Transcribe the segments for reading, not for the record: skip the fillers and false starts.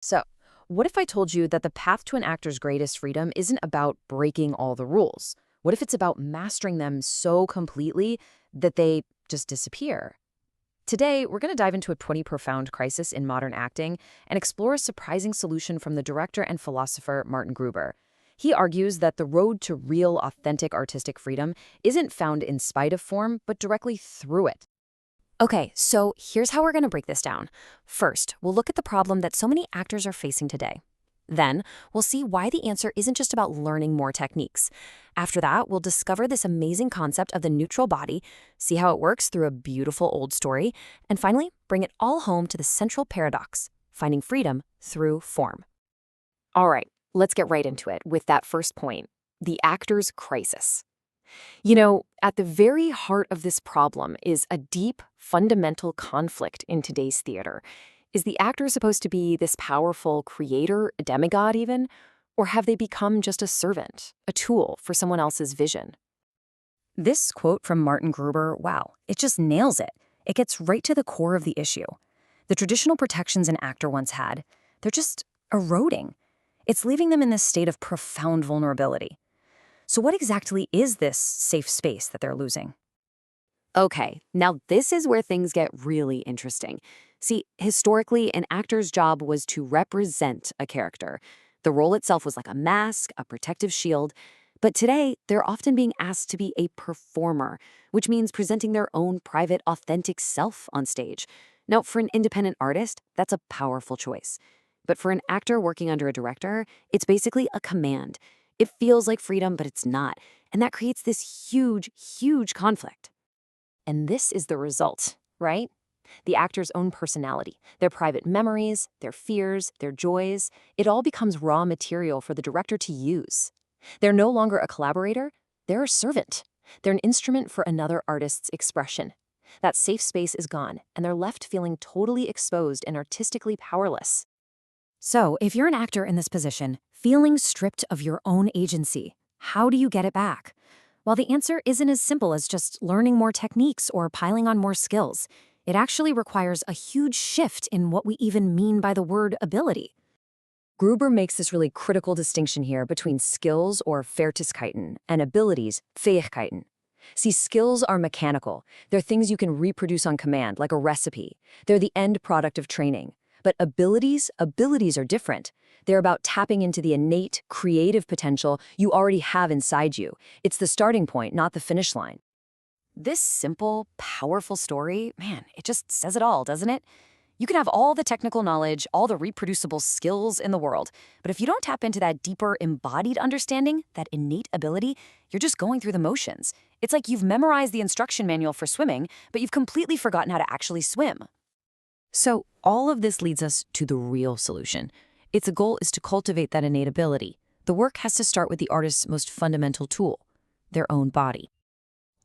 So, what if I told you that the path to an actor's greatest freedom isn't about breaking all the rules? What if it's about mastering them so completely that they just disappear? Today, we're going to dive into a 20 profound crisis in modern acting and explore a surprising solution from the director and philosopher Martin Gruber. He argues that the road to real, authentic artistic freedom isn't found in spite of form, but directly through it. Okay, so here's how we're going to break this down. First, we'll look at the problem that so many actors are facing today. Then, we'll see why the answer isn't just about learning more techniques. After that, we'll discover this amazing concept of the neutral body, see how it works through a beautiful old story, and finally, bring it all home to the central paradox, finding freedom through form. All right, let's get right into it with that first point, the actor's crisis. At the very heart of this problem is a deep, fundamental conflict in today's theater. Is the actor supposed to be this powerful creator, a demigod even? Or have they become just a servant, a tool for someone else's vision? This quote from Martin Gruber, wow, it just nails it. It gets right to the core of the issue. The traditional protections an actor once had, they're just eroding. It's leaving them in this state of profound vulnerability. So what exactly is this safe space that they're losing? Okay, now this is where things get really interesting. See, historically, an actor's job was to represent a character. The role itself was like a mask, a protective shield. But today, they're often being asked to be a performer, which means presenting their own private, authentic self on stage. Now, for an independent artist, that's a powerful choice. But for an actor working under a director, it's basically a command. It feels like freedom, but it's not. And that creates this huge, huge conflict. And this is the result, right? The actor's own personality, their private memories, their fears, their joys, it all becomes raw material for the director to use. They're no longer a collaborator, they're a servant. They're an instrument for another artist's expression. That safe space is gone, and they're left feeling totally exposed and artistically powerless. So, if you're an actor in this position, feeling stripped of your own agency, how do you get it back? Well, the answer isn't as simple as just learning more techniques or piling on more skills. It actually requires a huge shift in what we even mean by the word ability. Gruber makes this really critical distinction here between skills, or Fertigkeiten, and abilities, Fähigkeiten. See, skills are mechanical. They're things you can reproduce on command, like a recipe. They're the end product of training. But abilities are different. They're about tapping into the innate, creative potential you already have inside you. It's the starting point, not the finish line. This simple, powerful story, man, it just says it all, doesn't it? You can have all the technical knowledge, all the reproducible skills in the world, but if you don't tap into that deeper, embodied understanding, that innate ability, you're just going through the motions. It's like you've memorized the instruction manual for swimming, but you've completely forgotten how to actually swim. So all of this leads us to the real solution. Its goal is to cultivate that innate ability. The work has to start with the artist's most fundamental tool, their own body.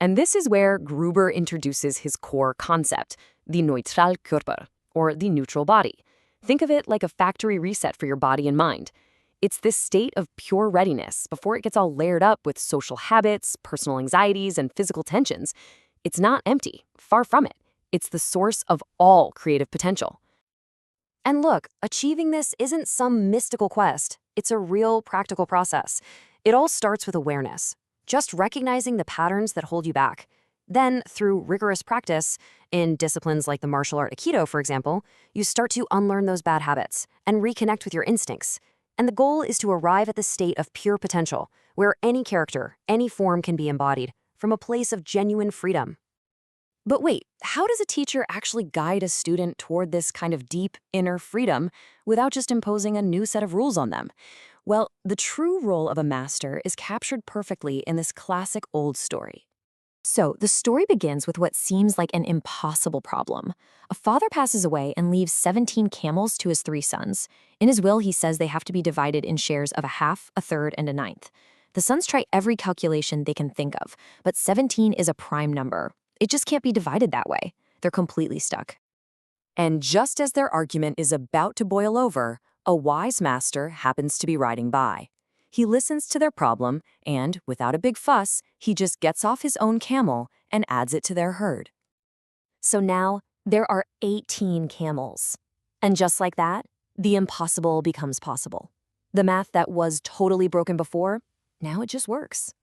And this is where Gruber introduces his core concept, the neutral Körper, or the neutral body. Think of it like a factory reset for your body and mind. It's this state of pure readiness before it gets all layered up with social habits, personal anxieties, and physical tensions. It's not empty, far from it. It's the source of all creative potential. And look, achieving this isn't some mystical quest. It's a real practical process. It all starts with awareness, just recognizing the patterns that hold you back. Then, through rigorous practice, in disciplines like the martial art Aikido, for example, you start to unlearn those bad habits and reconnect with your instincts. And the goal is to arrive at the state of pure potential, where any character, any form can be embodied, from a place of genuine freedom. But wait, how does a teacher actually guide a student toward this kind of deep inner freedom without just imposing a new set of rules on them? Well, the true role of a master is captured perfectly in this classic old story. So, the story begins with what seems like an impossible problem. A father passes away and leaves 17 camels to his 3 sons. In his will, he says they have to be divided in shares of a half, a third, and a ninth. The sons try every calculation they can think of, but 17 is a prime number. It just can't be divided that way. They're completely stuck. And just as their argument is about to boil over, a wise master happens to be riding by. He listens to their problem and, without a big fuss, he just gets off his own camel and adds it to their herd. So now, there are 18 camels. And just like that, The impossible becomes possible. The math that was totally broken before, now it just works.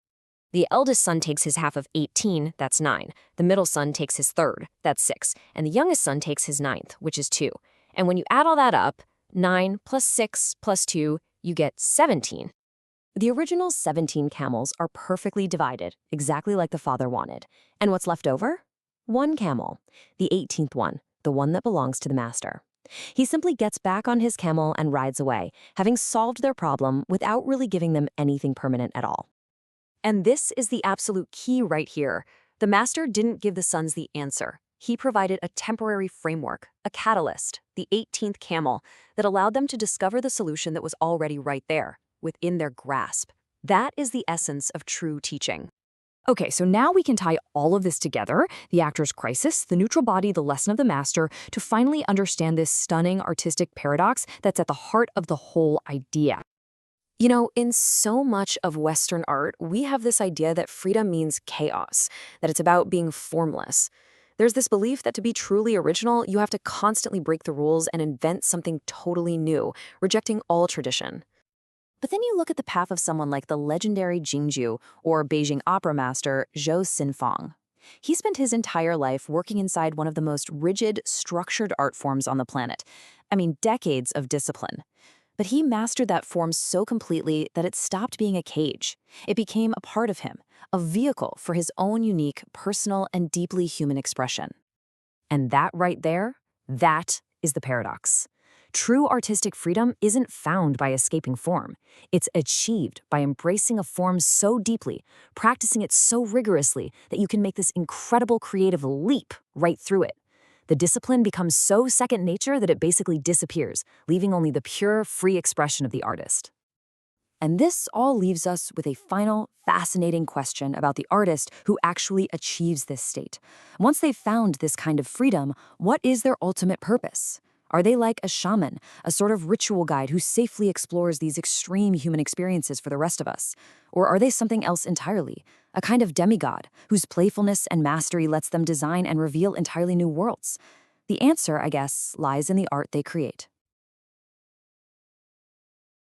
The eldest son takes his half of 18, that's 9. The middle son takes his third, that's 6. And the youngest son takes his ninth, which is 2. And when you add all that up, 9 plus 6 plus 2, you get 17. The original 17 camels are perfectly divided, exactly like the father wanted. And what's left over? One camel, the 18th one, the one that belongs to the master. He simply gets back on his camel and rides away, having solved their problem without really giving them anything permanent at all. And this is the absolute key right here. The master didn't give the sons the answer. He provided a temporary framework, a catalyst, the 18th camel, that allowed them to discover the solution that was already right there, within their grasp. That is the essence of true teaching. Okay, so now we can tie all of this together, the actor's crisis, the neutral body, the lesson of the master, to finally understand this stunning artistic paradox that's at the heart of the whole idea. You know, in so much of Western art, we have this idea that freedom means chaos, that it's about being formless. There's this belief that to be truly original, you have to constantly break the rules and invent something totally new, rejecting all tradition. But then you look at the path of someone like the legendary Jingju or Beijing opera master Zhou Xinfang. He spent his entire life working inside one of the most rigid, structured art forms on the planet. I mean, decades of discipline. But he mastered that form so completely that it stopped being a cage. It became a part of him, a vehicle for his own unique, personal, and deeply human expression. And that right there, that is the paradox. True artistic freedom isn't found by escaping form. It's achieved by embracing a form so deeply, practicing it so rigorously that you can make this incredible creative leap right through it. The discipline becomes so second nature that it basically disappears, leaving only the pure, free expression of the artist. And this all leaves us with a final, fascinating question about the artist who actually achieves this state. Once they've found this kind of freedom, what is their ultimate purpose? Are they like a shaman, a sort of ritual guide who safely explores these extreme human experiences for the rest of us? Or are they something else entirely, a kind of demigod whose playfulness and mastery lets them design and reveal entirely new worlds? The answer, I guess, lies in the art they create.